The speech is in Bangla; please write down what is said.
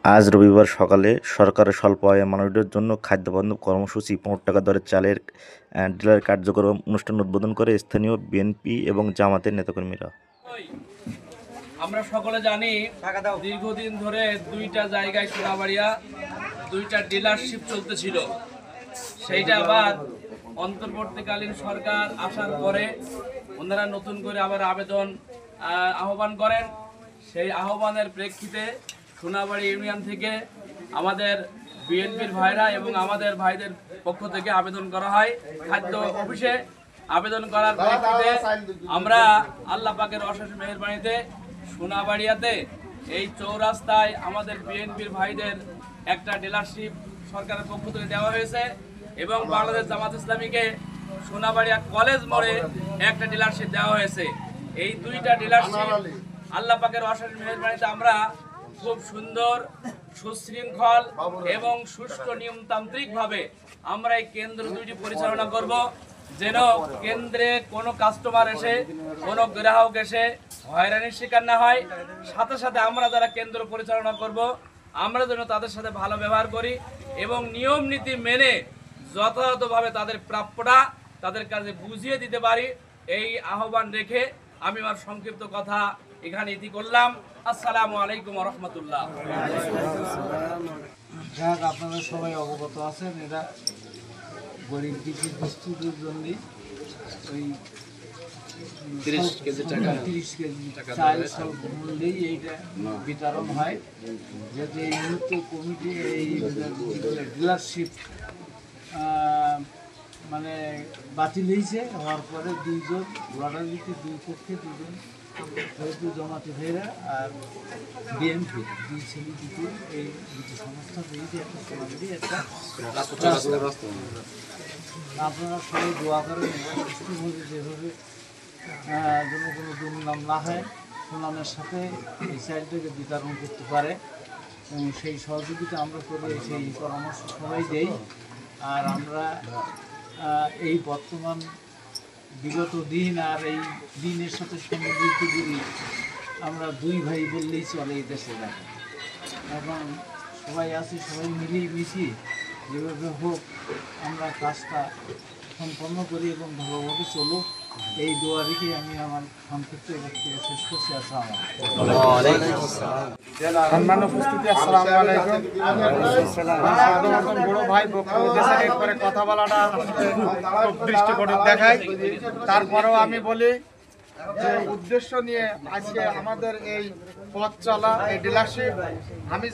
আজ রবিবার সকালে সরকারের স্বল্প আয়ের মানুষদের জন্য খাদ্যবন্ধ কর্মসূচি ১৫ টাকা দরে চালের ডিলার কার্যক্রম অনুষ্ঠান উদ্বোধন করে স্থানীয় বিএনপি এবং জামাতের নেতাকর্মীরা। আমরা সকলে জানি দীর্ঘদিন ধরে দুইটা জায়গায় সোনাবাড়িয়া দুইটা ডিলারশিপ চলতেছিল। সেইটা আবার অন্তর্বর্তীকালীন সরকার আসার পরে ওনারা নতুন করে আবার আহ্বান করেন। সেই আহ্বানের প্রেক্ষিতে সোনাবাড়ি ইউনিয়ন থেকে আমাদের বিএনপির ভাইরা এবং আমাদের ভাইদের পক্ষ থেকে আবেদন করা হয়। খাদ্য অফিসে আবেদন করার প্রেক্ষিতে আমরা আল্লাহ পাকের অশেষ মেহেরবানিতে সোনাবাড়িয়াতে এই চৌরাস্তায় আমাদের বিএনপির ভাইদের একটা ডিলারশিপ সরকারের পক্ষ থেকে দেওয়া হয়েছে এবং বাংলাদেশ জামাত ইসলামীকে সোনাবাড়িয়া কলেজ মোড়ে একটা ডিলারশিপ দেওয়া হয়েছে। এই দুইটা ডিলারশিপ আল্লাহ পাকের অশেষ মেহেরবানিতে আমরা খুব সুন্দর, সুশৃঙ্খল এবং সুষ্ঠু নিয়মতান্ত্রিকভাবে আমরা এই কেন্দ্র দুইটি পরিচালনা করব, যেন কেন্দ্রে কোনো কাস্টমার এসে কোনো গ্রাহক এসে হয়রানির শিকার না হয়। সাথে সাথে আমরা যারা কেন্দ্র পরিচালনা করব আমরা যেন তাদের সাথে ভালো ব্যবহার করি এবং নিয়ম নীতি মেনে যথাযথভাবে তাদের প্রাপ্যটা তাদের কাছে বুঝিয়ে দিতে পারি, এই আহ্বান রেখে আমি আমার সংক্ষিপ্ত কথা এখানে ইতি করলাম। আসসালামু আলাইকুম ওয়া রাহমাতুল্লাহ। আপনারা সবাই অবগত আছেন, এরা গরিব দুস্থদের জন্য ওই 30 কেজি চাল স্বল্প মূল্যেই এইটা বিতরণ হয়। যাতে এই মুহূর্তে কমিটি এই ডিলারশিপ মানে বাতিল হয়েছে, হওয়ার পরে দুইজন লটারিতে দুই পক্ষে দুজন যেহেতু জামাতি ভাইরা আর বিএনপি দুই ছেলে দুটো এই দুটো সংস্থা পেয়েছে একটা সোনাবাড়ি একটা রাস্তা। আপনারা সবাই দোয়া করেন সুষ্ঠুভাবে যেভাবে যেন কোনো দুর্নাম না হয়, সুনামের সাথে এই চাইল্ডটাকে বিতরণ করতে পারে এবং সেই সহযোগিতা আমরা করে সেই পরামর্শ সবাই দেই। আর আমরা এই বর্তমান বিগত দিন আর এই দিনের সাথে সম্মিলিত করি আমরা দুই ভাই বললেই চলে এই দেশে দেখেন। এখন সবাই আছি, সবাই মিলিয়ে মিশি যেভাবে হোক আমরা কাজটা সম্পন্ন করি এবং ভালোভাবে চলুক, এই দোয়া রেখে আমি আমার সংক্ষিপ্ত বক্তব্য শেষ করছি। সম্মানিত উপস্থিতি, আসসালামু আলাইকুম। বড় ভাই পরে কথা বলাটা খুব দৃষ্টিকটক দেখায়, তারপরেও আমি বলি যে উদ্দেশ্য নিয়ে আজকে আমাদের এই পথ চলা, এই ডিলারশিপ, আমি